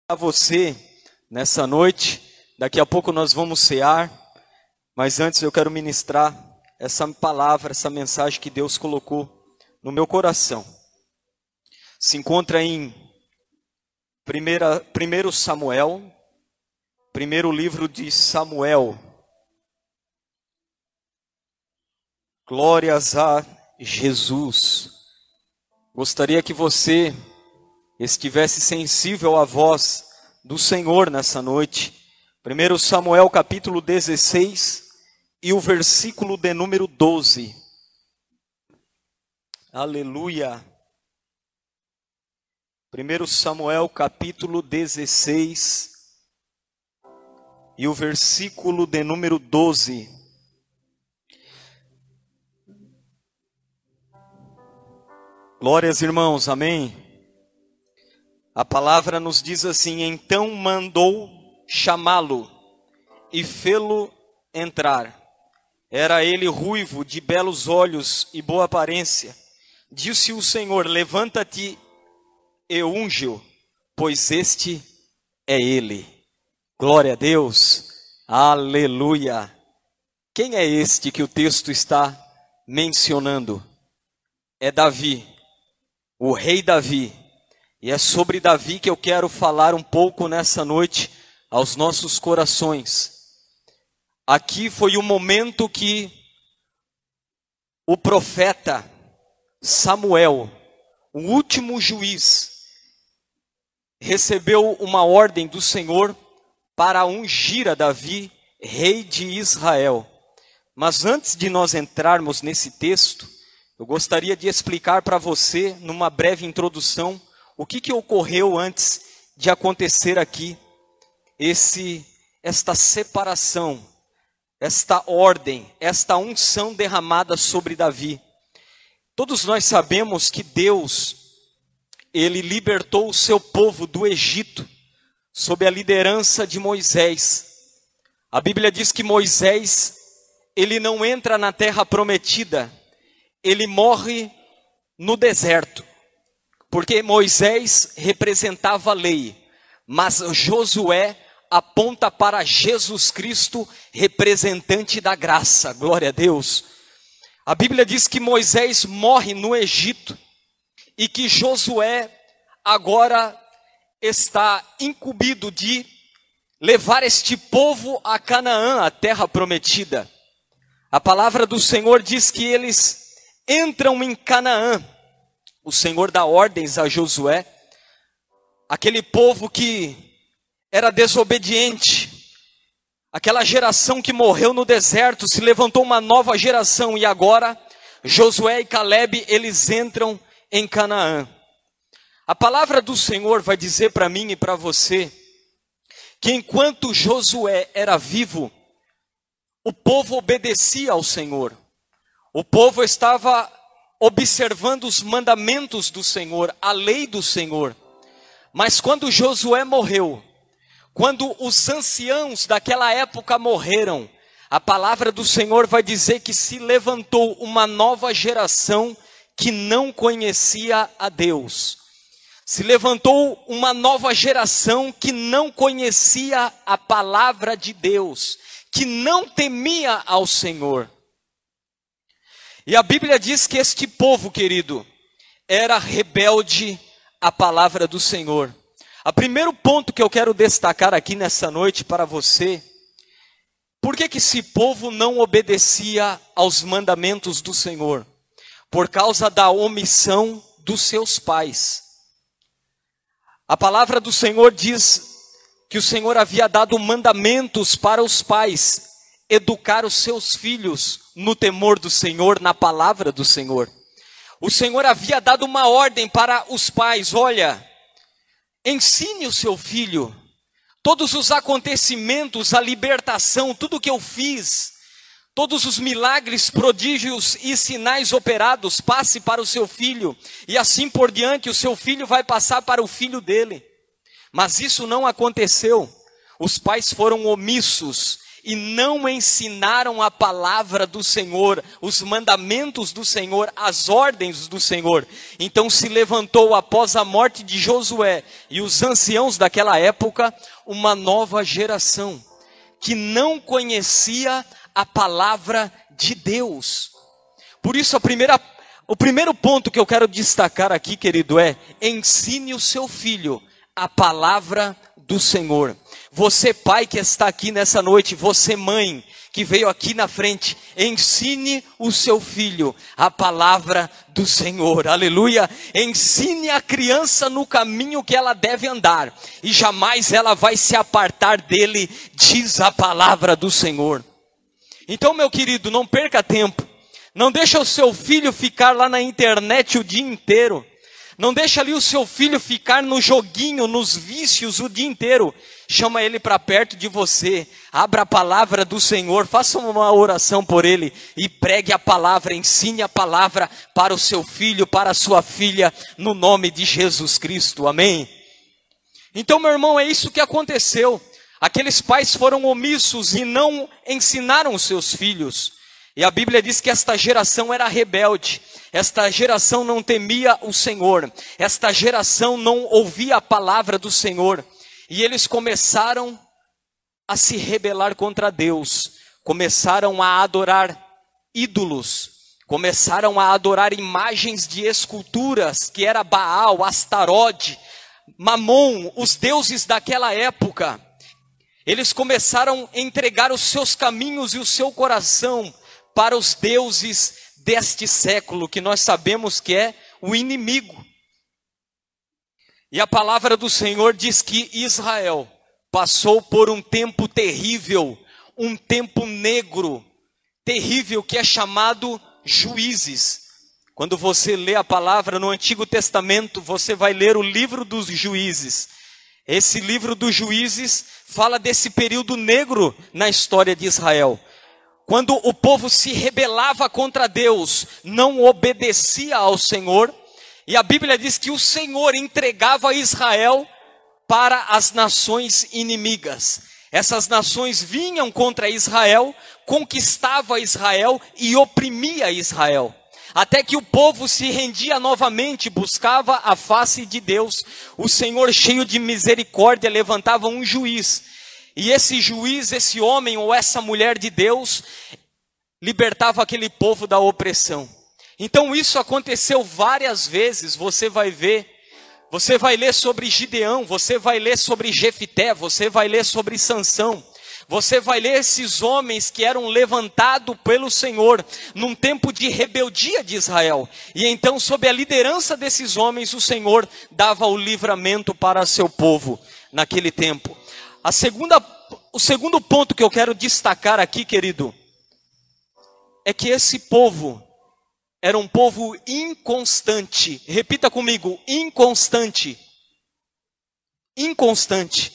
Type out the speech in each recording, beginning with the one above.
A você nessa noite. Daqui a pouco nós vamos cear, mas antes eu quero ministrar essa palavra, essa mensagem que Deus colocou no meu coração. Se encontra em 1 Samuel, primeiro livro de Samuel. Glórias a Jesus. Gostaria que você estivesse sensível à voz do Senhor nessa noite. 1 Samuel capítulo 16 e o versículo de número 12. Aleluia. 1 Samuel capítulo 16 e o versículo de número 12. Glórias, irmãos, amém. A palavra nos diz assim: então mandou chamá-lo e fê-lo entrar. Era ele ruivo, de belos olhos e boa aparência. Disse o Senhor: levanta-te e unge-o, pois este é ele. Glória a Deus, aleluia. Quem é este que o texto está mencionando? É Davi, o rei Davi. E é sobre Davi que eu quero falar um pouco nessa noite aos nossos corações. Aqui foi o momento que o profeta Samuel, o último juiz, recebeu uma ordem do Senhor para ungir a Davi, rei de Israel. Mas antes de nós entrarmos nesse texto, eu gostaria de explicar para você, numa breve introdução, o que ocorreu antes de acontecer aqui, esta separação, esta ordem, esta unção derramada sobre Davi. Todos nós sabemos que Deus, Ele libertou o seu povo do Egito, sob a liderança de Moisés. A Bíblia diz que Moisés, ele não entra na terra prometida, ele morre no deserto. Porque Moisés representava a lei, mas Josué aponta para Jesus Cristo, representante da graça. Glória a Deus. A Bíblia diz que Moisés morre no Egito e que Josué agora está incumbido de levar este povo a Canaã, a terra prometida. A palavra do Senhor diz que eles entram em Canaã. O Senhor dá ordens a Josué, aquele povo que era desobediente, aquela geração que morreu no deserto, se levantou uma nova geração e agora Josué e Calebe, eles entram em Canaã. A palavra do Senhor vai dizer para mim e para você, que enquanto Josué era vivo, o povo obedecia ao Senhor, o povo estava observando os mandamentos do Senhor, a lei do Senhor. Mas quando Josué morreu, quando os anciãos daquela época morreram, a palavra do Senhor vai dizer que se levantou uma nova geração que não conhecia a Deus. Se levantou uma nova geração que não conhecia a palavra de Deus, que não temia ao Senhor. E a Bíblia diz que este povo, querido, era rebelde à palavra do Senhor. O primeiro ponto que eu quero destacar aqui nessa noite para você, por que esse povo não obedecia aos mandamentos do Senhor? Por causa da omissão dos seus pais. A palavra do Senhor diz que o Senhor havia dado mandamentos para os pais, educar os seus filhos no temor do Senhor, na palavra do Senhor. O Senhor havia dado uma ordem para os pais: olha, ensine o seu filho todos os acontecimentos, a libertação, tudo que eu fiz, todos os milagres, prodígios e sinais operados, passe para o seu filho, e assim por diante, o seu filho vai passar para o filho dele. Mas isso não aconteceu. Os pais foram omissos e não ensinaram a palavra do Senhor, os mandamentos do Senhor, as ordens do Senhor. Então se levantou após a morte de Josué e os anciãos daquela época, uma nova geração, que não conhecia a palavra de Deus. Por isso o primeiro ponto que eu quero destacar aqui, querido, é: ensine o seu filho a palavra do Senhor. Você pai que está aqui nessa noite, você mãe que veio aqui na frente, ensine o seu filho a palavra do Senhor, aleluia. Ensine a criança no caminho que ela deve andar, e jamais ela vai se apartar dele, diz a palavra do Senhor. Então, meu querido, não perca tempo. Não deixa o seu filho ficar lá na internet o dia inteiro. Não deixa ali o seu filho ficar no joguinho, nos vícios o dia inteiro. Chama ele para perto de você. Abra a palavra do Senhor. Faça uma oração por ele e pregue a palavra. Ensine a palavra para o seu filho, para a sua filha, no nome de Jesus Cristo. Amém? Então, meu irmão, é isso que aconteceu. Aqueles pais foram omissos e não ensinaram os seus filhos. E a Bíblia diz que esta geração era rebelde. Esta geração não temia o Senhor. Esta geração não ouvia a palavra do Senhor. E eles começaram a se rebelar contra Deus. Começaram a adorar ídolos. Começaram a adorar imagens de esculturas, que era Baal, Astarode, Mamon, os deuses daquela época. Eles começaram a entregar os seus caminhos e o seu coração para os deuses deste século, que nós sabemos que é o inimigo. E a palavra do Senhor diz que Israel passou por um tempo terrível, um tempo negro, terrível, que é chamado Juízes. Quando você lê a palavra no Antigo Testamento, você vai ler o livro dos Juízes. Esse livro dos Juízes fala desse período negro na história de Israel. Quando o povo se rebelava contra Deus, não obedecia ao Senhor, e a Bíblia diz que o Senhor entregava Israel para as nações inimigas. Essas nações vinham contra Israel, conquistava Israel e oprimia Israel. Até que o povo se rendia novamente, buscava a face de Deus. O Senhor, cheio de misericórdia, levantava um juiz. E esse juiz, esse homem ou essa mulher de Deus, libertava aquele povo da opressão. Então isso aconteceu várias vezes. Você vai ver, você vai ler sobre Gideão, você vai ler sobre Jefité, você vai ler sobre Sansão. Você vai ler esses homens que eram levantados pelo Senhor num tempo de rebeldia de Israel. E então, sob a liderança desses homens, o Senhor dava o livramento para seu povo naquele tempo. O segundo ponto que eu quero destacar aqui, querido, é que esse povo era um povo inconstante. Repita comigo: inconstante. Inconstante.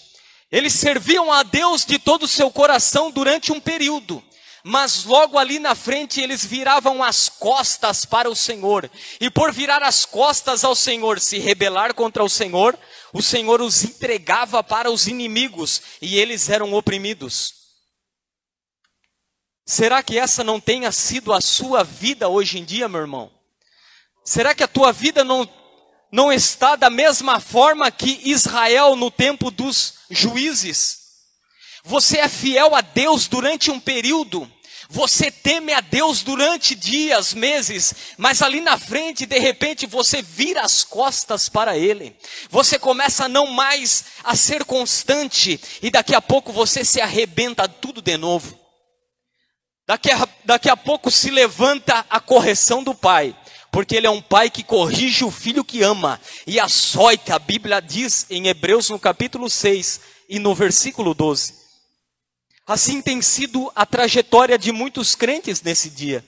Eles serviam a Deus de todo o seu coração durante um período, mas logo ali na frente eles viravam as costas para o Senhor. E por virar as costas ao Senhor, se rebelar contra o Senhor os entregava para os inimigos e eles eram oprimidos. Será que essa não tenha sido a sua vida hoje em dia, meu irmão? Será que a tua vida não está da mesma forma que Israel no tempo dos juízes? Você é fiel a Deus durante um período, você teme a Deus durante dias, meses, mas ali na frente, de repente, você vira as costas para Ele. Você começa não mais a ser constante e daqui a pouco você se arrebenta tudo de novo. Daqui a pouco se levanta a correção do pai, porque ele é um pai que corrige o filho que ama e açoita. A Bíblia diz em Hebreus no capítulo 6 e no versículo 12. Assim tem sido a trajetória de muitos crentes nesse dia.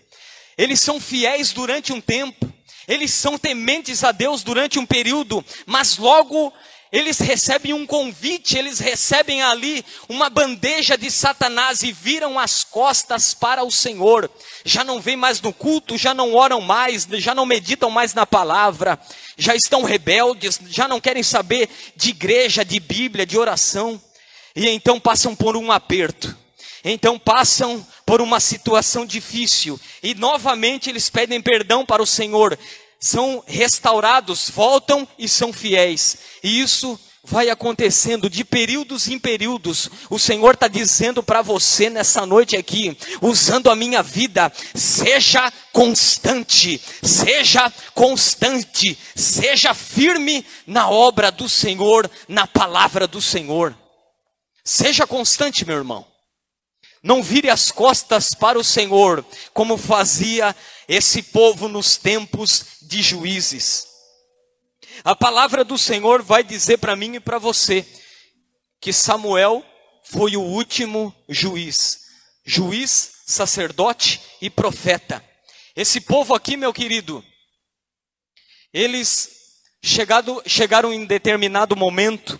Eles são fiéis durante um tempo, eles são tementes a Deus durante um período, mas logo eles recebem um convite, eles recebem ali uma bandeja de Satanás e viram as costas para o Senhor. Já não vêm mais no culto, já não oram mais, já não meditam mais na palavra, já estão rebeldes, já não querem saber de igreja, de Bíblia, de oração. E então passam por um aperto. então passam por uma situação difícil e novamente eles pedem perdão para o Senhor, são restaurados, voltam e são fiéis. E isso vai acontecendo de períodos em períodos. O Senhor está dizendo para você nessa noite aqui, usando a minha vida: seja constante, seja firme na obra do Senhor, na palavra do Senhor. Seja constante, meu irmão. Não vire as costas para o Senhor, como fazia esse povo nos tempos de Juízes. A palavra do Senhor vai dizer para mim e para você que Samuel foi o último juiz, sacerdote e profeta. Esse povo aqui, meu querido, eles chegaram em determinado momento,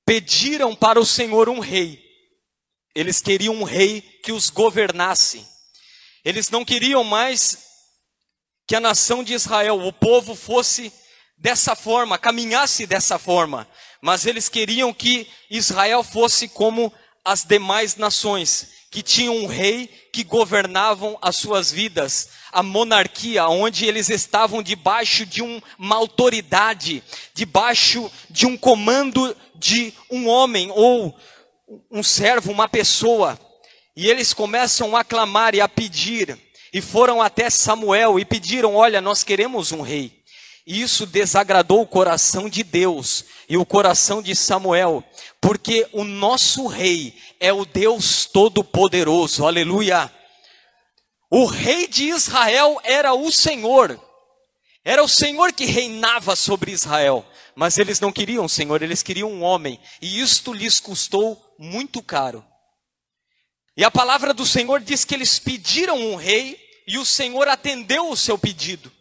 pediram para o Senhor um rei. Eles queriam um rei que os governasse. Eles não queriam mais que a nação de Israel, o povo, fosse dessa forma, caminhasse dessa forma. Mas eles queriam que Israel fosse como as demais nações, que tinham um rei que governavam as suas vidas. A monarquia, onde eles estavam debaixo de uma autoridade, debaixo de um comando de um homem ou um servo, uma pessoa. E eles começam a clamar e a pedir, e foram até Samuel e pediram: olha, nós queremos um rei. E isso desagradou o coração de Deus e o coração de Samuel, porque o nosso rei é o Deus Todo-Poderoso, aleluia. O rei de Israel era o Senhor que reinava sobre Israel. Mas eles não queriam o Senhor, eles queriam um homem. E isto lhes custou muito caro. E a palavra do Senhor diz que eles pediram um rei e o Senhor atendeu o seu pedido.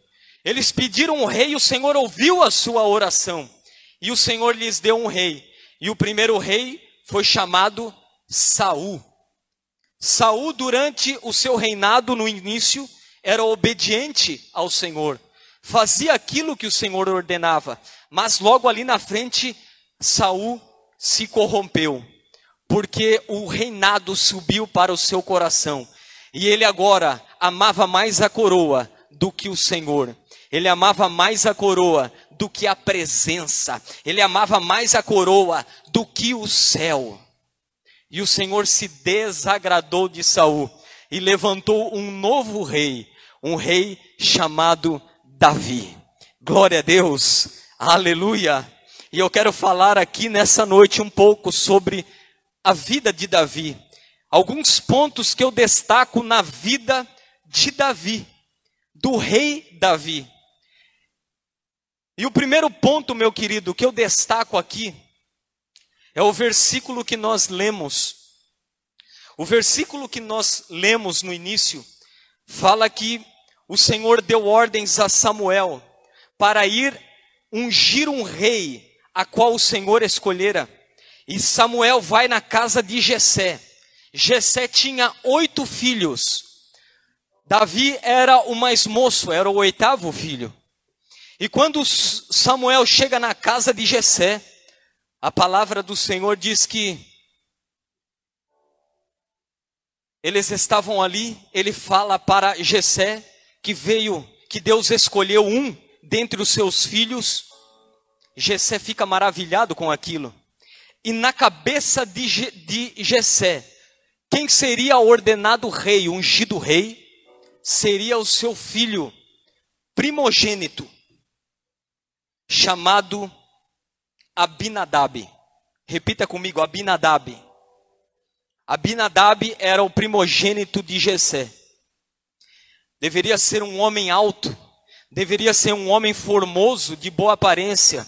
Eles pediram um rei e o Senhor ouviu a sua oração. E o Senhor lhes deu um rei. E o primeiro rei foi chamado Saul. Saul, durante o seu reinado no início, era obediente ao Senhor. Fazia aquilo que o Senhor ordenava. Mas logo ali na frente, Saul se corrompeu, porque o reinado subiu para o seu coração. E ele agora amava mais a coroa do que o Senhor. Ele amava mais a coroa do que a presença. Ele amava mais a coroa do que o céu. E o Senhor se desagradou de Saul e levantou um novo rei, um rei chamado Davi. Glória a Deus, aleluia. E eu quero falar aqui nessa noite um pouco sobre a vida de Davi. Alguns pontos que eu destaco na vida de Davi, do rei Davi. E o primeiro ponto, meu querido, que eu destaco aqui, é o versículo que nós lemos. O versículo que nós lemos no início, fala que o Senhor deu ordens a Samuel para ir ungir um rei, a qual o Senhor escolhera. E Samuel vai na casa de Jessé. Jessé tinha 8 filhos. Davi era o mais moço, era o 8º filho. E quando Samuel chega na casa de Jessé, a palavra do Senhor diz que eles estavam ali. Ele fala para Jessé que Deus escolheu um dentre os seus filhos. Jessé fica maravilhado com aquilo. E na cabeça de Jessé, quem seria ordenado rei, ungido rei, seria o seu filho primogênito, chamado Abinadab. Repita comigo, Abinadab. Abinadab era o primogênito de Jessé. Deveria ser um homem alto, deveria ser um homem formoso, de boa aparência.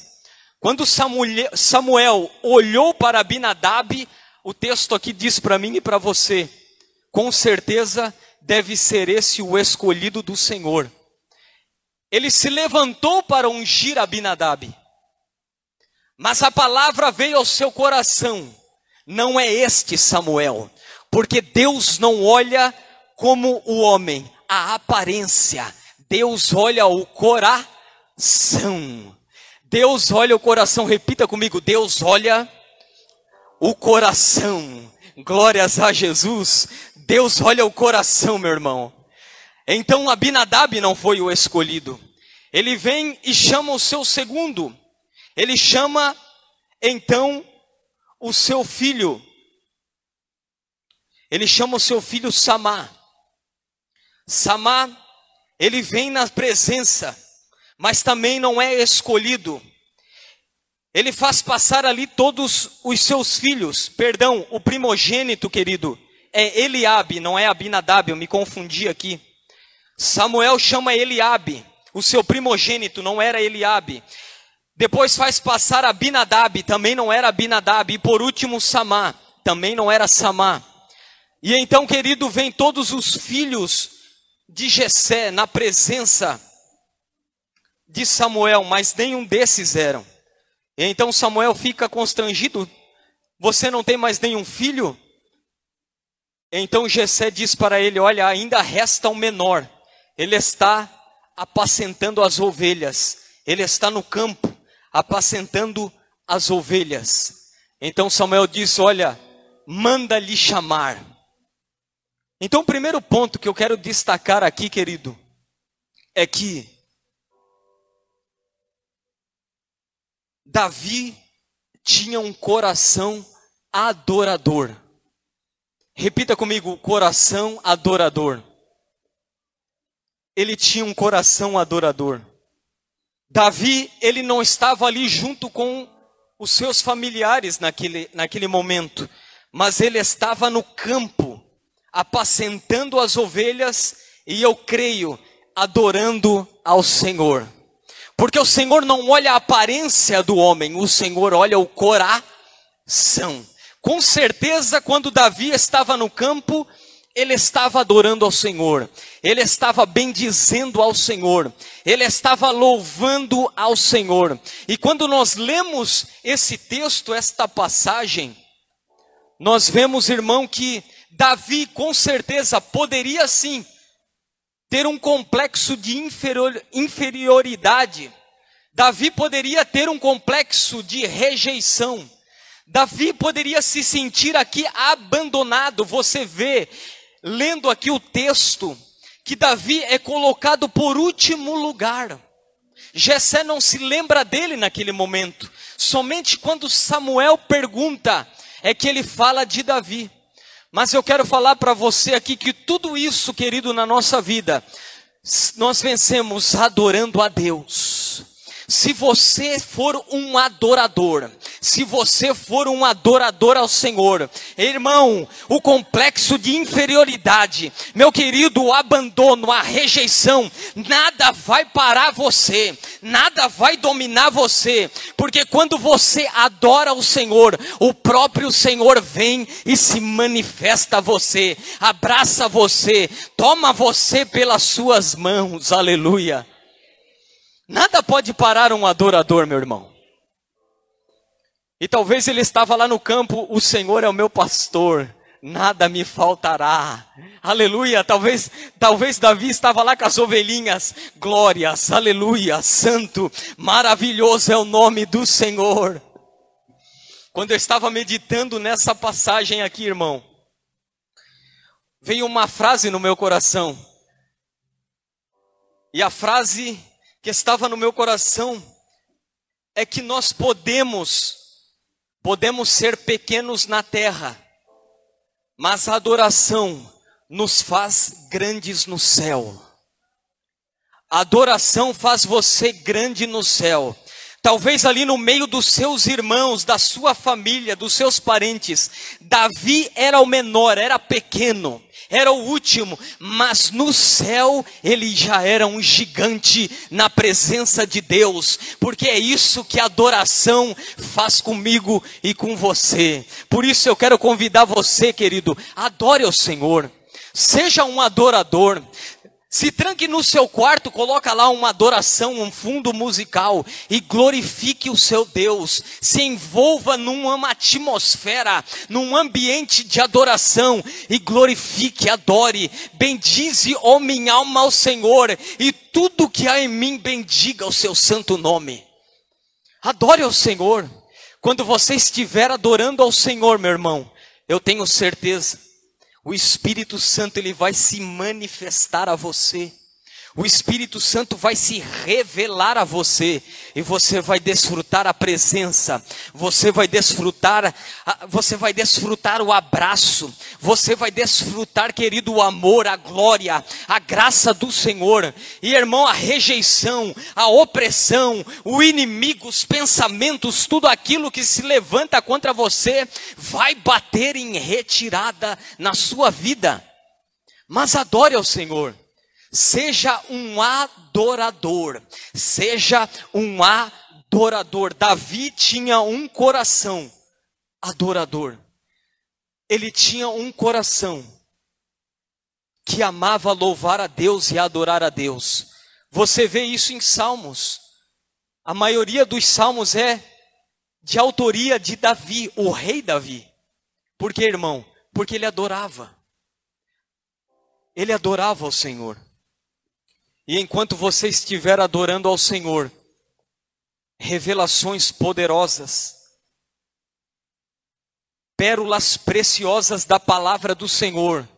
Quando Samuel olhou para Abinadab, o texto aqui diz para mim e para você: com certeza deve ser esse o escolhido do Senhor. Ele se levantou para ungir Abinadab, mas a palavra veio ao seu coração: não é este Samuel, porque Deus não olha como o homem, a aparência. Deus olha o coração. Deus olha o coração. Repita comigo: Deus olha o coração. Glórias a Jesus. Deus olha o coração, meu irmão. Então Abinadab não foi o escolhido. Ele vem e chama o seu segundo. Ele chama então o seu filho. Ele chama o seu filho Samá. Samá, ele vem na presença, mas também não é escolhido. Ele faz passar ali todos os seus filhos. Perdão, o primogênito, querido, é Eliabe, não é Abinadab, eu me confundi aqui. Samuel chama Eliabe, o seu primogênito, não era Eliabe. Depois faz passar Abinadab, também não era Abinadab. E por último Samá, também não era Samá. E então, querido, vem todos os filhos de Jessé na presença de Samuel, mas nenhum desses eram. E então Samuel fica constrangido. Você não tem mais nenhum filho? Então Jessé diz para ele, olha, ainda resta um menor. Ele está apacentando as ovelhas. Ele está no campo, apacentando as ovelhas. Então Samuel diz, olha, manda-lhe chamar. Então o primeiro ponto que eu quero destacar aqui, querido, é que Davi tinha um coração adorador. Repita comigo, coração adorador. Ele tinha um coração adorador. Davi, ele não estava ali junto com os seus familiares naquele momento, mas ele estava no campo, apacentando as ovelhas, e eu creio, adorando ao Senhor. Porque o Senhor não olha a aparência do homem, o Senhor olha o coração. Com certeza, quando Davi estava no campo, ele estava adorando ao Senhor, ele estava bendizendo ao Senhor, ele estava louvando ao Senhor. E quando nós lemos esse texto, esta passagem, nós vemos, irmão, que Davi com certeza poderia sim ter um complexo de inferioridade. Davi poderia ter um complexo de rejeição. Davi poderia se sentir aqui abandonado. Você vê, lendo aqui o texto, que Davi é colocado por último lugar. Jessé não se lembra dele naquele momento. Somente quando Samuel pergunta, é que ele fala de Davi. Mas eu quero falar para você aqui que tudo isso, querido, na nossa vida, nós vencemos adorando a Deus. Se você for um adorador, se você for um adorador ao Senhor, irmão, o complexo de inferioridade, meu querido, o abandono, a rejeição, nada vai parar você, nada vai dominar você, porque quando você adora o Senhor, o próprio Senhor vem e se manifesta a você, abraça você, toma você pelas suas mãos, aleluia. Nada pode parar um adorador, meu irmão. E talvez ele estava lá no campo, o Senhor é o meu pastor, nada me faltará. Aleluia, talvez Davi estava lá com as ovelhinhas. Glórias, aleluia, santo, maravilhoso é o nome do Senhor. Quando eu estava meditando nessa passagem aqui, irmão, veio uma frase no meu coração. E a frase que estava no meu coração é que nós podemos ser pequenos na terra, mas a adoração nos faz grandes no céu. A adoração faz você grande no céu. Talvez ali no meio dos seus irmãos, da sua família, dos seus parentes, Davi era o menor, era pequeno, era o último, mas no céu ele já era um gigante na presença de Deus, porque é isso que a adoração faz comigo e com você. Por isso eu quero convidar você, querido, adore ao Senhor, seja um adorador. Se tranque no seu quarto, coloca lá uma adoração, um fundo musical e glorifique o seu Deus. Se envolva numa atmosfera, num ambiente de adoração e glorifique, adore, bendize, ó minha alma, ao Senhor, e tudo que há em mim bendiga o seu santo nome. Adore ao Senhor. Quando você estiver adorando ao Senhor, meu irmão, eu tenho certeza, o Espírito Santo ele vai se manifestar a você. O Espírito Santo vai se revelar a você e você vai desfrutar a presença, você vai desfrutar o abraço, você vai desfrutar, querido, o amor, a glória, a graça do Senhor. E irmão, a rejeição, a opressão, o inimigo, os pensamentos, tudo aquilo que se levanta contra você, vai bater em retirada na sua vida. Mas adore ao Senhor. Seja um adorador, seja um adorador. Davi tinha um coração adorador. Ele tinha um coração que amava louvar a Deus e adorar a Deus. Você vê isso em Salmos. A maioria dos Salmos é de autoria de Davi, o rei Davi. Por quê, irmão? Porque ele adorava. Ele adorava ao Senhor. E enquanto você estiver adorando ao Senhor, revelações poderosas, pérolas preciosas da palavra do Senhor,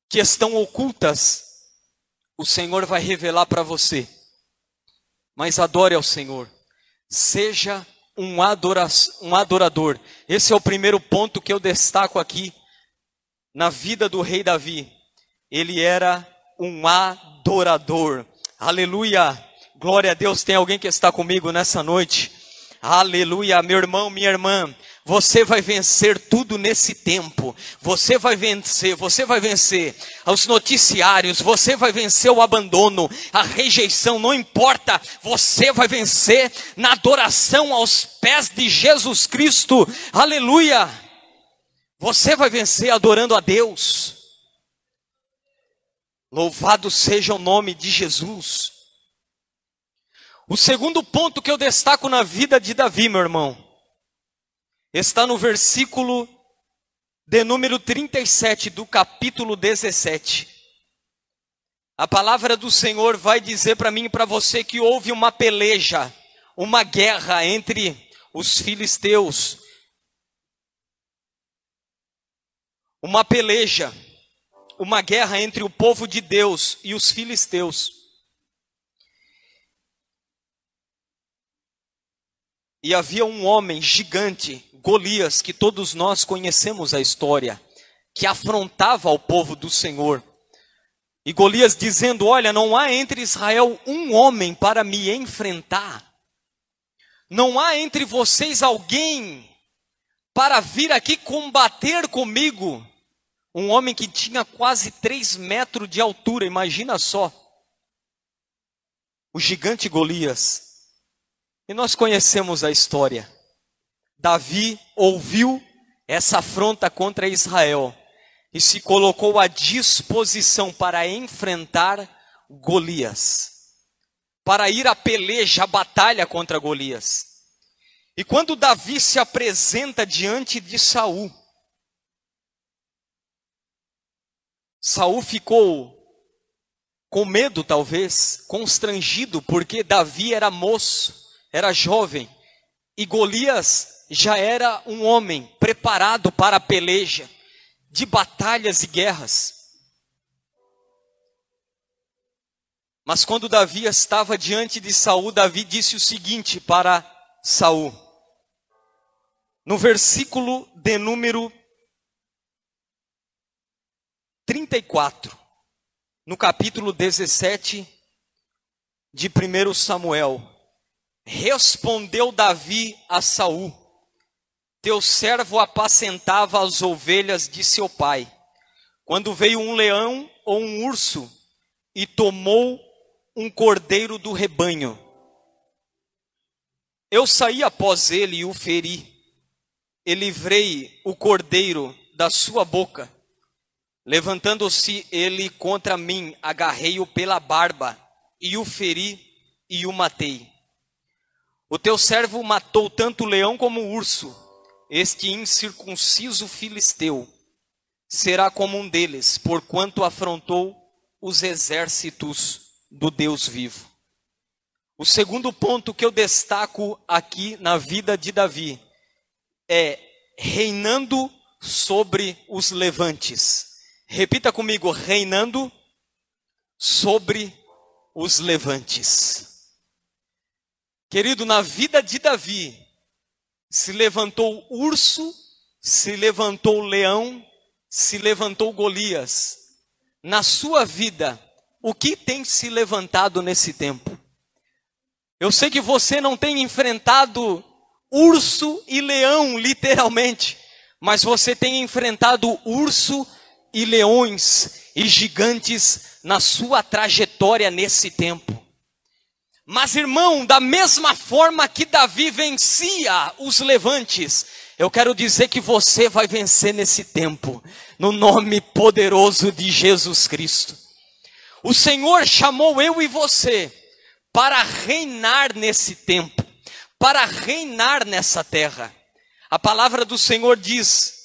que estão ocultas, o Senhor vai revelar para você. Mas adore ao Senhor, seja um adorador. Esse é o primeiro ponto que eu destaco aqui, na vida do rei Davi. Ele era um adorador. Aleluia, glória a Deus. Tem alguém que está comigo nessa noite? Aleluia, meu irmão, minha irmã, você vai vencer tudo nesse tempo. Você vai vencer os noticiários, você vai vencer o abandono, a rejeição, não importa. Você vai vencer na adoração aos pés de Jesus Cristo. Aleluia, você vai vencer adorando a Deus. Louvado seja o nome de Jesus. O segundo ponto que eu destaco na vida de Davi, meu irmão, está no versículo de número 37 do capítulo 17. A palavra do Senhor vai dizer para mim e para você que houve uma peleja, uma guerra entre os filisteus. Uma peleja. Uma guerra entre o povo de Deus e os filisteus. E havia um homem gigante, Golias, que todos nós conhecemos a história, que afrontava ao povo do Senhor. E Golias dizendo: olha, não há entre Israel um homem para me enfrentar. Não há entre vocês alguém para vir aqui combater comigo. Um homem que tinha quase 3 metros de altura, imagina só. O gigante Golias. E nós conhecemos a história. Davi ouviu essa afronta contra Israel e se colocou à disposição para enfrentar Golias. Para ir à peleja, à batalha contra Golias. E quando Davi se apresenta diante de Saul, Saul ficou com medo, talvez, constrangido, porque Davi era moço, era jovem, e Golias já era um homem preparado para a peleja, de batalhas e guerras. Mas quando Davi estava diante de Saul, Davi disse o seguinte para Saul, no versículo de número 34, no capítulo 17 de 1 Samuel, respondeu Davi a Saul: teu servo apacentava as ovelhas de seu pai, quando veio um leão ou um urso e tomou um cordeiro do rebanho. Eu saí após ele e o feri, e livrei o cordeiro da sua boca. Levantando-se ele contra mim, agarrei-o pela barba, e o feri e o matei. O teu servo matou tanto o leão como o urso. Este incircunciso filisteu será como um deles, porquanto afrontou os exércitos do Deus vivo. O segundo ponto que eu destaco aqui na vida de Davi é reinando sobre os levantes. Repita comigo, reinando sobre os levantes. Querido, na vida de Davi, se levantou urso, se levantou leão, se levantou Golias. Na sua vida, o que tem se levantado nesse tempo? Eu sei que você não tem enfrentado urso e leão, literalmente, mas você tem enfrentado urso e leões e gigantes na sua trajetória nesse tempo. Mas, irmão, da mesma forma que Davi vencia os levantes, eu quero dizer que você vai vencer nesse tempo, no nome poderoso de Jesus Cristo. O Senhor chamou eu e você para reinar nesse tempo, para reinar nessa terra. A palavra do Senhor diz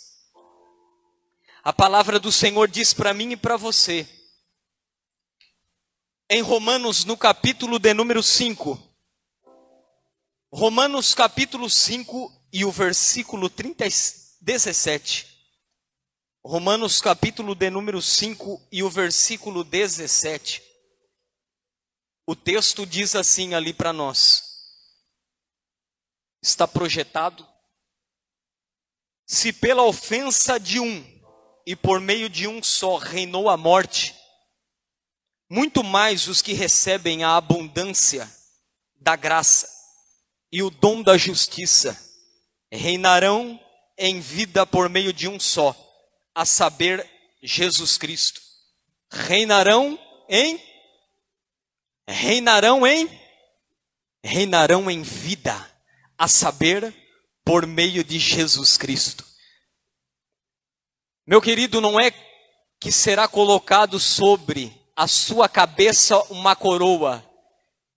para mim e para você, em Romanos, no capítulo de número 5, Romanos capítulo 5 e o versículo 17. Romanos capítulo de número 5 e o versículo 17. O texto diz assim ali para nós. Está projetado. Se pela ofensa de um e por meio de um só reinou a morte, muito mais os que recebem a abundância da graça e o dom da justiça reinarão em vida por meio de um só, a saber, Jesus Cristo. Reinarão em vida, a saber, por meio de Jesus Cristo. Meu querido, não é que será colocado sobre a sua cabeça uma coroa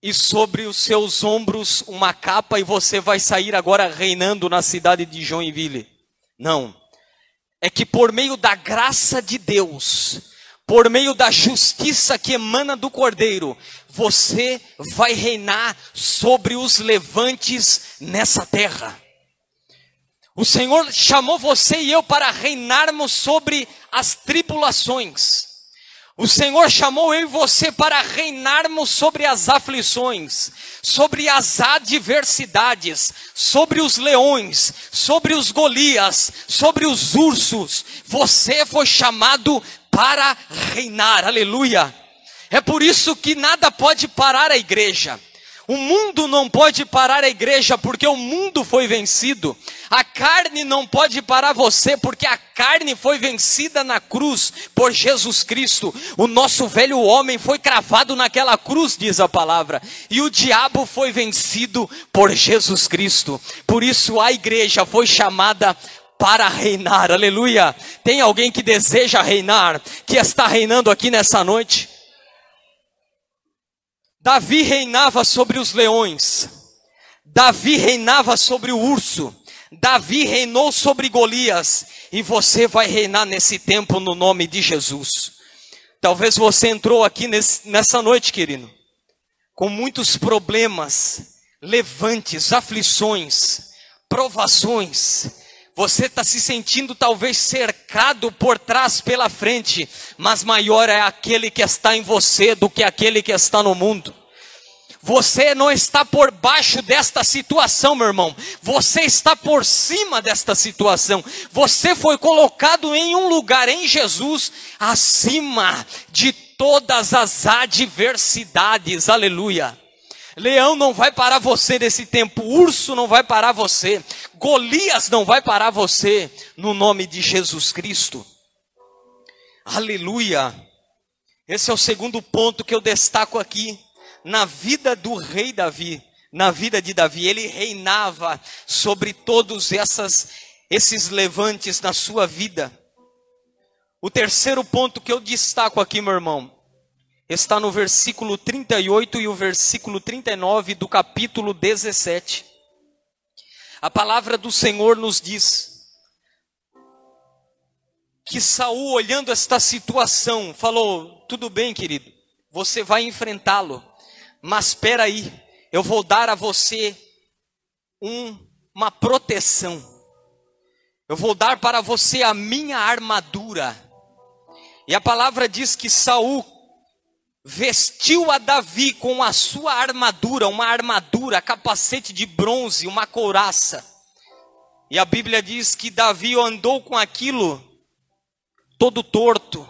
e sobre os seus ombros uma capa e você vai sair agora reinando na cidade de Joinville. Não. É que por meio da graça de Deus, por meio da justiça que emana do Cordeiro, você vai reinar sobre os levantes nessa terra. O Senhor chamou você e eu para reinarmos sobre as tribulações. O Senhor chamou eu e você para reinarmos sobre as aflições, sobre as adversidades, sobre os leões, sobre os Golias, sobre os ursos. Você foi chamado para reinar, aleluia. É por isso que nada pode parar a igreja. O mundo não pode parar a igreja porque o mundo foi vencido. A carne não pode parar você porque a carne foi vencida na cruz por Jesus Cristo. O nosso velho homem foi cravado naquela cruz, diz a palavra. E o diabo foi vencido por Jesus Cristo. Por isso a igreja foi chamada para reinar, aleluia. Tem alguém que deseja reinar, que está reinando aqui nessa noite? Davi reinava sobre os leões, Davi reinava sobre o urso, Davi reinou sobre Golias, e você vai reinar nesse tempo no nome de Jesus. Talvez você entrou aqui nessa noite, querido, com muitos problemas, levantes, aflições, provações. Você está se sentindo talvez cercado por trás, pela frente, mas maior é aquele que está em você do que aquele que está no mundo. Você não está por baixo desta situação, meu irmão. Você está por cima desta situação. Você foi colocado em um lugar em Jesus, acima de todas as adversidades, aleluia. Leão não vai parar você nesse tempo, urso não vai parar você, Golias não vai parar você, no nome de Jesus Cristo. Aleluia. Esse é o segundo ponto que eu destaco aqui, na vida do rei Davi, na vida de Davi. Ele reinava sobre todos esses levantes na sua vida. O terceiro ponto que eu destaco aqui, meu irmão, está no versículo 38 e o versículo 39 do capítulo 17. A palavra do Senhor nos diz que Saul, olhando esta situação, falou: tudo bem, querido, você vai enfrentá-lo, mas espera aí, eu vou dar a você uma proteção. Eu vou dar para você a minha armadura. E a palavra diz que Saul vestiu a Davi com a sua armadura, uma armadura, capacete de bronze, uma couraça. E a Bíblia diz que Davi andou com aquilo todo torto.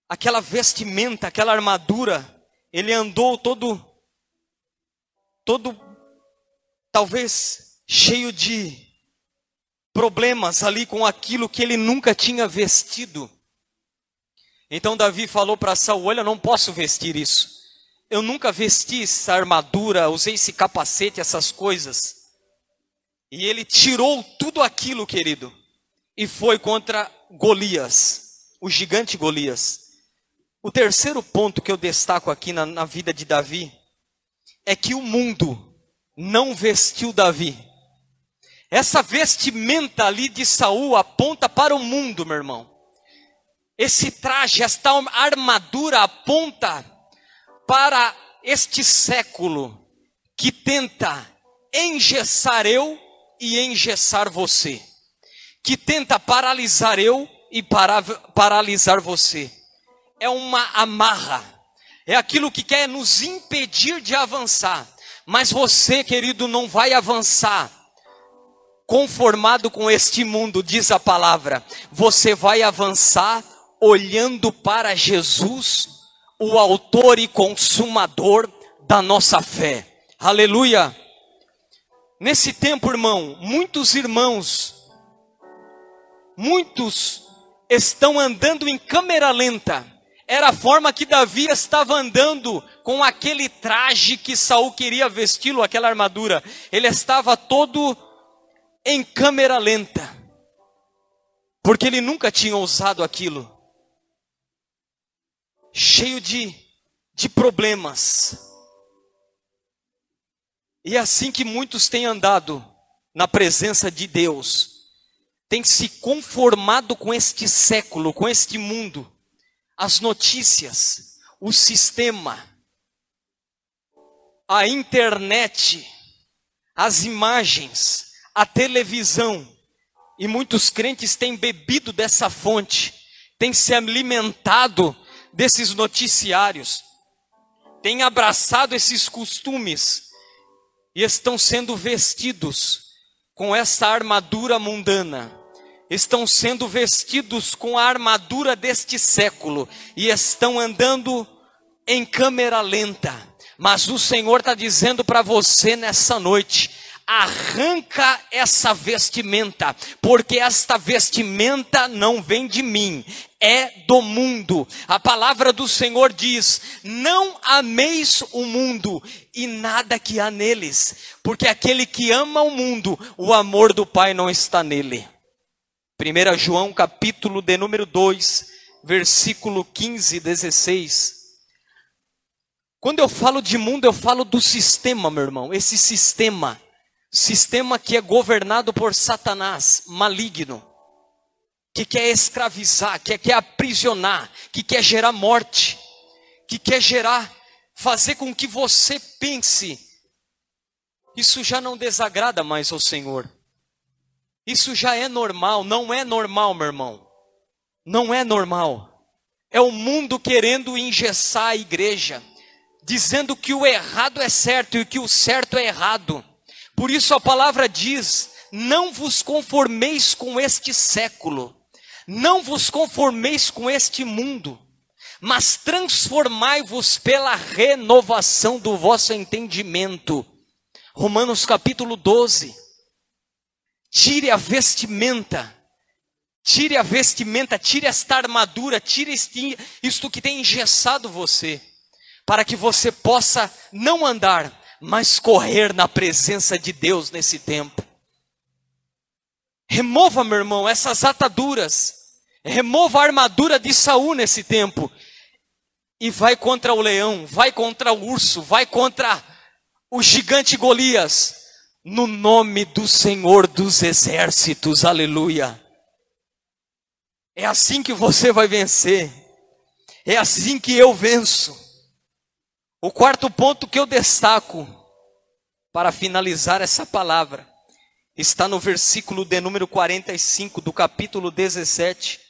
Aquela vestimenta, aquela armadura, ele andou todo talvez cheio de problemas ali com aquilo que ele nunca tinha vestido. Então Davi falou para Saul: olha, eu não posso vestir isso. Eu nunca vesti essa armadura, usei esse capacete, essas coisas. E ele tirou tudo aquilo, querido, e foi contra Golias, o gigante Golias. O terceiro ponto que eu destaco aqui na vida de Davi é que o mundo não vestiu Davi. Essa vestimenta ali de Saul aponta para o mundo, meu irmão. Esse traje, esta armadura aponta para este século que tenta engessar eu e engessar você, que tenta paralisar eu e paralisar você. É uma amarra, é aquilo que quer nos impedir de avançar. Mas você, querido, não vai avançar conformado com este mundo, diz a palavra. Você vai avançar olhando para Jesus, o autor e consumador da nossa fé. Aleluia! Nesse tempo, irmão, muitos irmãos, muitos estão andando em câmera lenta. Era a forma que Davi estava andando com aquele traje que Saul queria vesti-lo, aquela armadura. Ele estava todo em câmera lenta, porque ele nunca tinha usado aquilo. Cheio de problemas. E é assim que muitos têm andado na presença de Deus. Têm se conformado com este século, com este mundo. As notícias, o sistema, a internet, as imagens, a televisão. E muitos crentes têm bebido dessa fonte, têm se alimentado desses noticiários, têm abraçado esses costumes e estão sendo vestidos com essa armadura mundana. Estão sendo vestidos com a armadura deste século e estão andando em câmera lenta. Mas o Senhor está dizendo para você nessa noite: arranca essa vestimenta, porque esta vestimenta não vem de mim, é do mundo. A palavra do Senhor diz: não ameis o mundo e nada que há neles, porque aquele que ama o mundo, o amor do Pai não está nele. 1 João capítulo de número 2, versículo 15 e 16. Quando eu falo de mundo, eu falo do sistema, meu irmão. Esse sistema que é governado por Satanás, maligno, que quer escravizar, que quer aprisionar, que quer gerar morte, que quer fazer com que você pense: isso já não desagrada mais ao Senhor. Isso já é normal. Não é normal, meu irmão. Não é normal. É o mundo querendo engessar a igreja, dizendo que o errado é certo e que o certo é errado. Por isso a palavra diz: não vos conformeis com este século, não vos conformeis com este mundo, mas transformai-vos pela renovação do vosso entendimento. Romanos capítulo 12. Tire a vestimenta, tire esta armadura, tire isto que tem engessado você, para que você possa não andar, mas correr na presença de Deus nesse tempo. Remova, meu irmão, essas ataduras, remova a armadura de Saul nesse tempo, e vai contra o leão, vai contra o urso, vai contra o gigante Golias, no nome do Senhor dos Exércitos, aleluia. É assim que você vai vencer, é assim que eu venço. O quarto ponto que eu destaco para finalizar essa palavra está no versículo de número 45 do capítulo 17.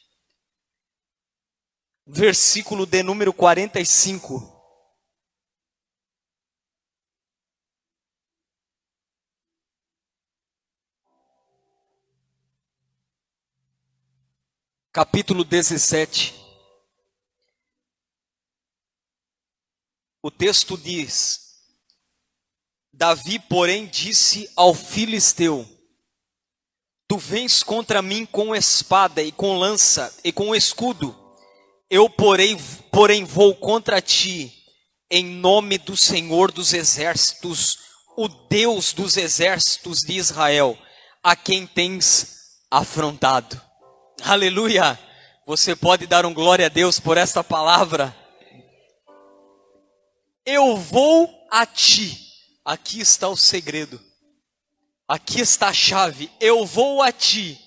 Versículo de número 45. Capítulo 17. O texto diz: Davi, porém, disse ao filisteu: Tu vens contra mim com espada e com lança e com escudo. Eu, porém vou contra ti em nome do Senhor dos exércitos, o Deus dos exércitos de Israel, a quem tens afrontado. Aleluia! Você pode dar um glória a Deus por esta palavra? Eu vou a ti. Aqui está o segredo. Aqui está a chave. Eu vou a ti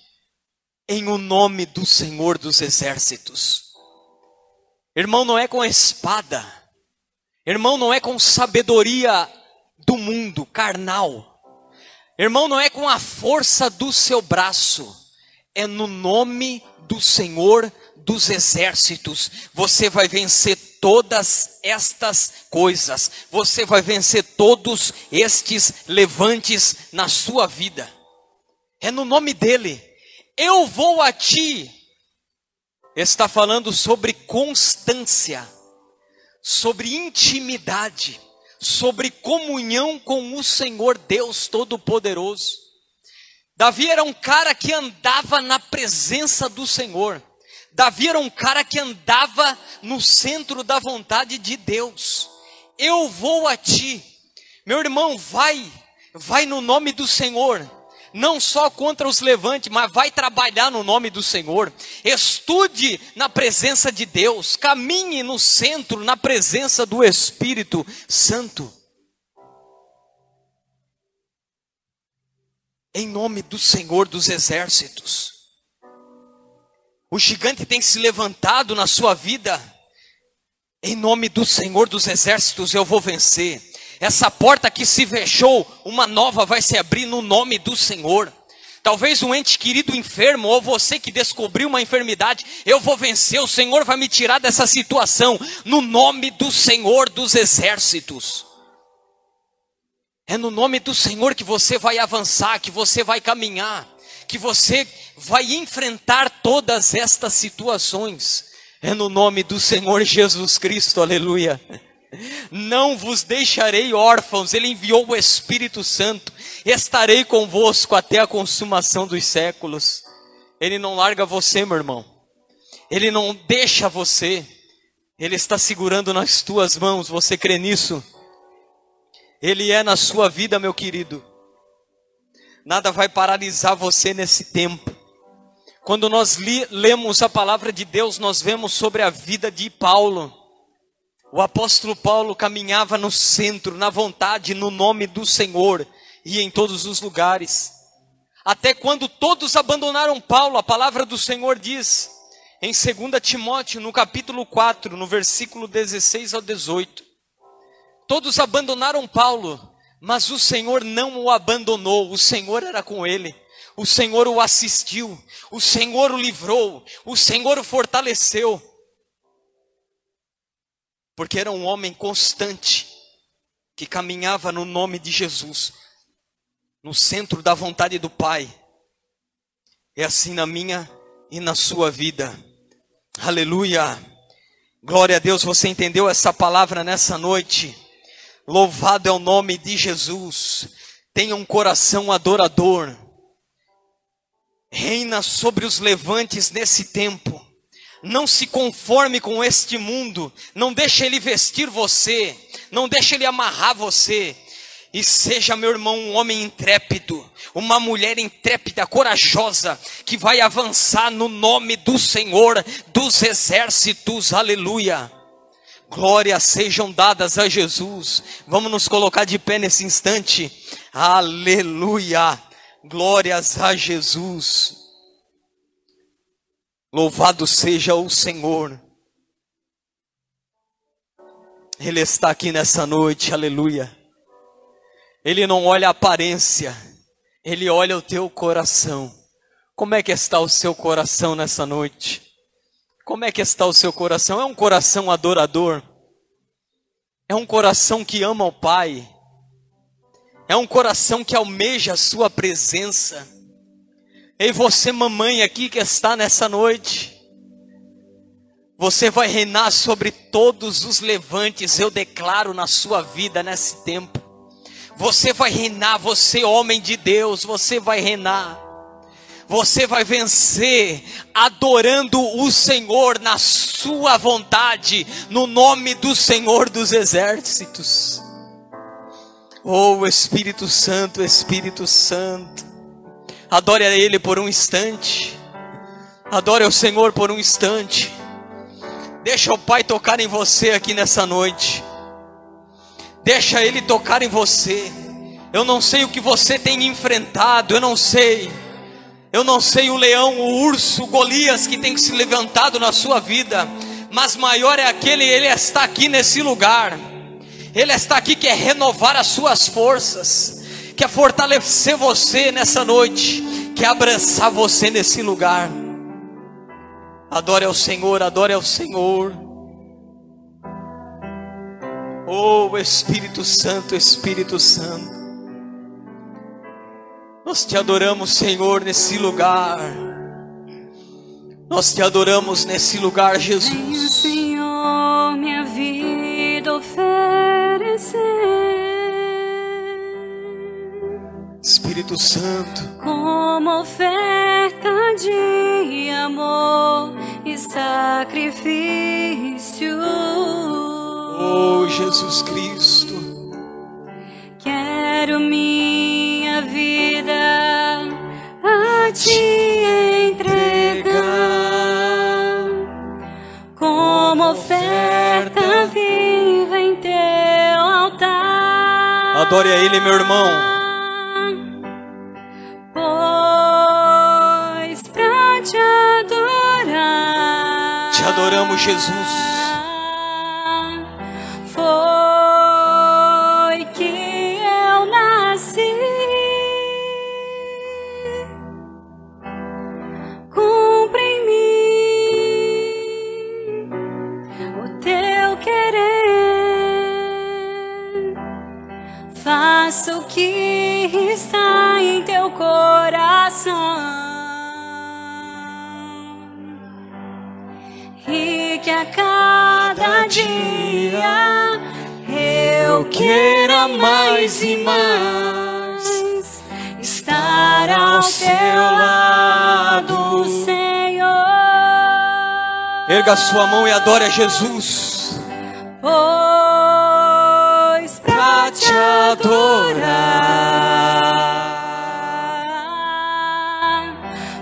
em o nome do Senhor dos exércitos. Irmão, não é com espada. Irmão, não é com sabedoria do mundo carnal. Irmão, não é com a força do seu braço. É no nome do Senhor dos exércitos. Você vai vencer todas estas coisas. Você vai vencer todos estes levantes na sua vida. É no nome dele. Eu vou a ti. Está falando sobre constância, sobre intimidade, sobre comunhão com o Senhor Deus Todo-Poderoso. Davi era um cara que andava na presença do Senhor. Davi era um cara que andava no centro da vontade de Deus. Eu vou a ti. Meu irmão, vai no nome do Senhor. Não só contra os levantes, mas vai trabalhar no nome do Senhor. Estude na presença de Deus. Caminhe no centro, na presença do Espírito Santo. Em nome do Senhor dos exércitos. O gigante tem se levantado na sua vida. Em nome do Senhor dos exércitos eu vou vencer. Essa porta que se fechou, uma nova vai se abrir no nome do Senhor. Talvez um ente querido enfermo, ou você que descobriu uma enfermidade, eu vou vencer, o Senhor vai me tirar dessa situação, no nome do Senhor dos exércitos. É no nome do Senhor que você vai avançar, que você vai caminhar, que você vai enfrentar todas estas situações. É no nome do Senhor Jesus Cristo, aleluia. Não vos deixarei órfãos, ele enviou o Espírito Santo, estarei convosco até a consumação dos séculos. Ele não larga você, meu irmão, ele não deixa você, ele está segurando nas tuas mãos, você crê nisso? Ele é na sua vida, meu querido. Nada vai paralisar você nesse tempo. Quando nós lemos a palavra de Deus, nós vemos sobre a vida de Paulo. O apóstolo Paulo caminhava no centro, na vontade, no nome do Senhor, e em todos os lugares. Até quando todos abandonaram Paulo, a palavra do Senhor diz, em 2 Timóteo, no capítulo 4, no versículo 16 ao 18. Todos abandonaram Paulo, mas o Senhor não o abandonou, o Senhor era com ele. O Senhor o assistiu, o Senhor o livrou, o Senhor o fortaleceu. Porque era um homem constante, que caminhava no nome de Jesus, no centro da vontade do Pai. É assim na minha e na sua vida. Aleluia. Glória a Deus, você entendeu essa palavra nessa noite? Louvado é o nome de Jesus. Tenha um coração adorador. Reina sobre os levantes nesse tempo. Não se conforme com este mundo. Não deixe ele vestir você. Não deixe ele amarrar você. E seja, meu irmão, um homem intrépido. Uma mulher intrépida, corajosa. Que vai avançar no nome do Senhor dos exércitos. Aleluia. Glórias sejam dadas a Jesus. Vamos nos colocar de pé nesse instante. Aleluia. Glórias a Jesus. Louvado seja o Senhor. Ele está aqui nessa noite, aleluia. Ele não olha a aparência, Ele olha o teu coração. Como é que está o seu coração nessa noite? Como é que está o seu coração? É um coração adorador? É um coração que ama o Pai? É um coração que almeja a sua presença? Ei, você mamãe aqui que está nessa noite, você vai reinar sobre todos os levantes, eu declaro na sua vida nesse tempo. Você vai reinar, você homem de Deus, você vai reinar. Você vai vencer adorando o Senhor na sua vontade, no nome do Senhor dos exércitos. Oh, Espírito Santo, Espírito Santo. Adore a Ele por um instante. Adore ao Senhor por um instante. Deixa o Pai tocar em você aqui nessa noite. Deixa Ele tocar em você. Eu não sei o que você tem enfrentado. Eu não sei o leão, o urso, o Golias que tem se levantado na sua vida. Mas maior é aquele, Ele está aqui nesse lugar. Ele está aqui, quer renovar as suas forças, quer fortalecer você nessa noite, quer abraçar você nesse lugar. Adore ao Senhor, adore ao Senhor. Oh, Espírito Santo, Espírito Santo. Nós te adoramos, Senhor, nesse lugar. Nós te adoramos nesse lugar, Jesus. Venha, Senhor, minha vida oferecer. Espírito Santo, como oferta de amor e sacrifício. oh Jesus Cristo, quero minha vida a te entregar, como oferta viva em teu altar. adore a Ele, meu irmão. Pois pra te adorar, Te adoramos, Jesus. foi que eu nasci. Cumpre em mim o teu querer. Faça o que está em teu coração. E que a cada dia eu queira mais e mais estar ao teu lado, Senhor. Erga sua mão e adore a Jesus. Pois pra te adorar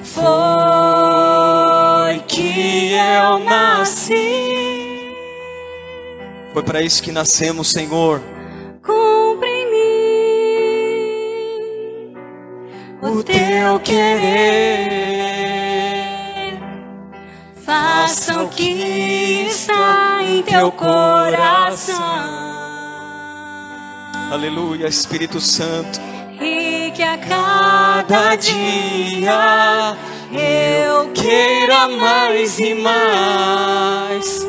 foi que eu nasci. Foi para isso que nascemos, Senhor. Cumpre em mim o teu querer. Faça o que está em teu coração. Aleluia, Espírito Santo. E que a cada dia eu queira mais e mais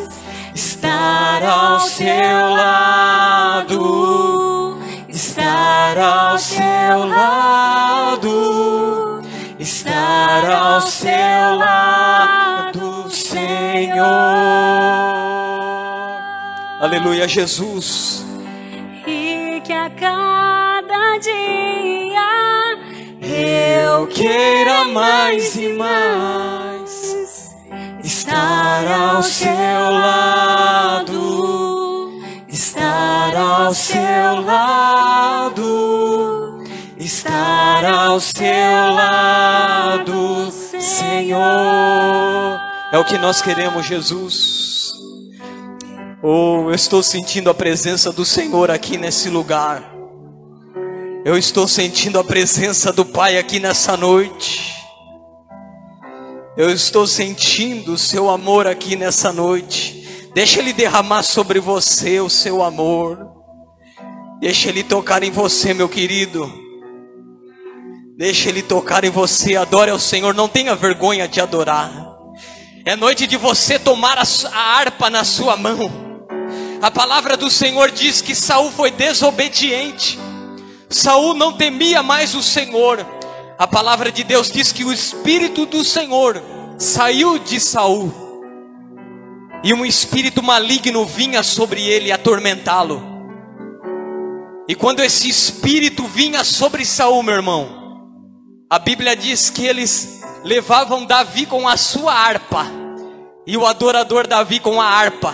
estar ao seu lado, estar ao seu lado, estar ao seu lado, Senhor. Aleluia, Jesus. E que a cada dia eu queira mais e mais estar ao seu lado, estar ao seu lado, estar ao seu lado, Senhor. É o que nós queremos, Jesus. Oh, eu estou sentindo a presença do Senhor aqui nesse lugar. Eu estou sentindo a presença do Pai aqui nessa noite. Eu estou sentindo o seu amor aqui nessa noite. Deixa Ele derramar sobre você o seu amor. Deixa Ele tocar em você, meu querido. Deixa Ele tocar em você. Adore ao Senhor, não tenha vergonha de adorar. É noite de você tomar a harpa na sua mão. A palavra do Senhor diz que Saul foi desobediente. Saul não temia mais o Senhor. A palavra de Deus diz que o Espírito do Senhor saiu de Saul, e um espírito maligno vinha sobre ele atormentá-lo. E quando esse espírito vinha sobre Saul, meu irmão, a Bíblia diz que eles levavam Davi com a sua harpa, e o adorador Davi com a harpa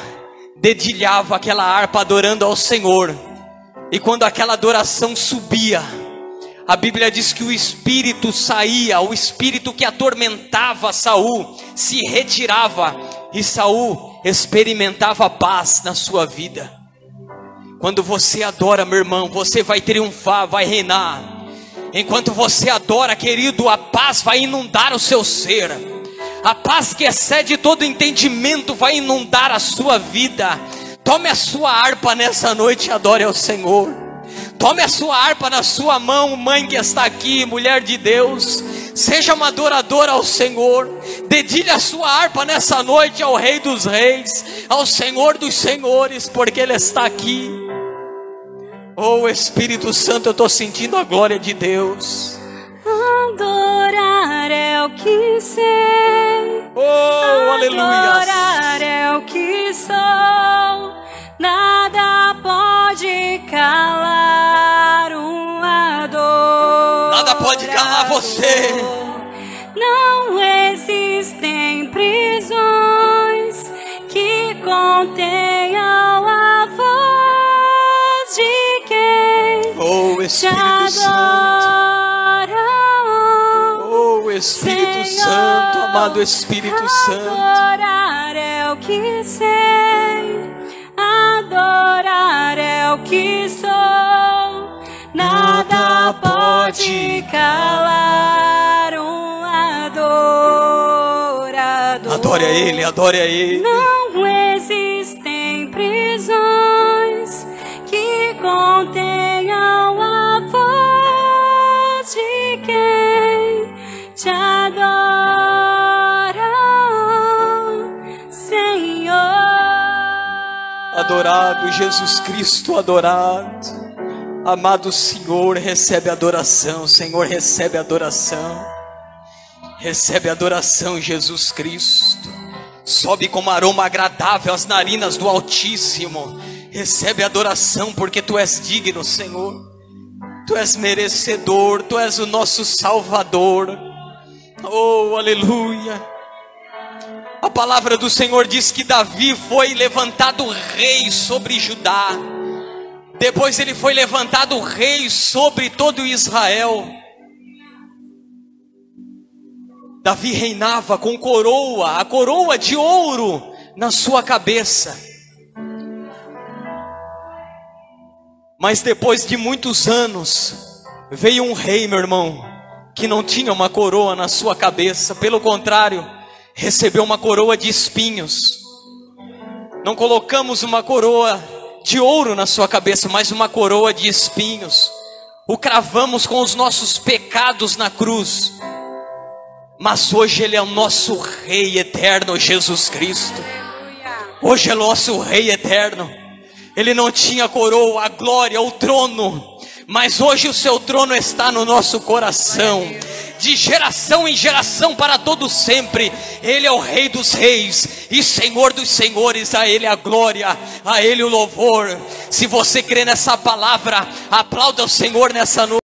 dedilhava aquela harpa adorando ao Senhor. E quando aquela adoração subia, a Bíblia diz que o espírito saía, o espírito que atormentava Saul se retirava, e Saul experimentava paz na sua vida. Quando você adora, meu irmão, você vai triunfar, vai reinar. Enquanto você adora, querido, a paz vai inundar o seu ser. A paz que excede todo entendimento vai inundar a sua vida. Tome a sua harpa nessa noite e adore ao Senhor. Tome a sua harpa na sua mão, mãe que está aqui, mulher de Deus. Seja uma adoradora ao Senhor. Dedilhe a sua harpa nessa noite ao Rei dos Reis, ao Senhor dos Senhores, porque Ele está aqui. Oh, Espírito Santo, eu estou sentindo a glória de Deus. Adorar é o que sei. Oh, aleluia. Adorar é o que sou. Nada pode calar um adorador. Nada pode calar você. Não existem prisões que contenham a voz de quem oh, Espírito Santo. Oh, Espírito Senhor, Santo, amado Espírito Santo. Adorar é o que sei. Adorar é o que sou. Nada pode calar um adorador. Adore a Ele, adore a Ele. Não existem prisões que contenham a voz de quem te adora, Senhor. Adorado Jesus Cristo, adorado. Amado Senhor, recebe adoração. Senhor, recebe adoração. Recebe adoração, Jesus Cristo. Sobe como aroma agradável às narinas do Altíssimo. Recebe adoração, porque Tu és digno, Senhor. Tu és merecedor, Tu és o nosso Salvador. Oh, aleluia. A palavra do Senhor diz que Davi foi levantado rei sobre Judá. Depois ele foi levantado rei sobre todo Israel. Davi reinava com coroa, a coroa de ouro na sua cabeça. Mas depois de muitos anos, veio um rei, meu irmão, que não tinha uma coroa na sua cabeça. Pelo contrário, recebeu uma coroa de espinhos. Não colocamos uma coroa de ouro na sua cabeça, mas uma coroa de espinhos. O cravamos com os nossos pecados na cruz. Mas hoje Ele é o nosso Rei eterno, Jesus Cristo. Hoje é nosso Rei eterno. Ele não tinha coroa, a glória, o trono, mas hoje o seu trono está no nosso coração. De geração em geração, para todo sempre, Ele é o Rei dos reis e Senhor dos senhores. A Ele a glória, a Ele o louvor. Se você crê nessa palavra, aplauda o Senhor nessa noite.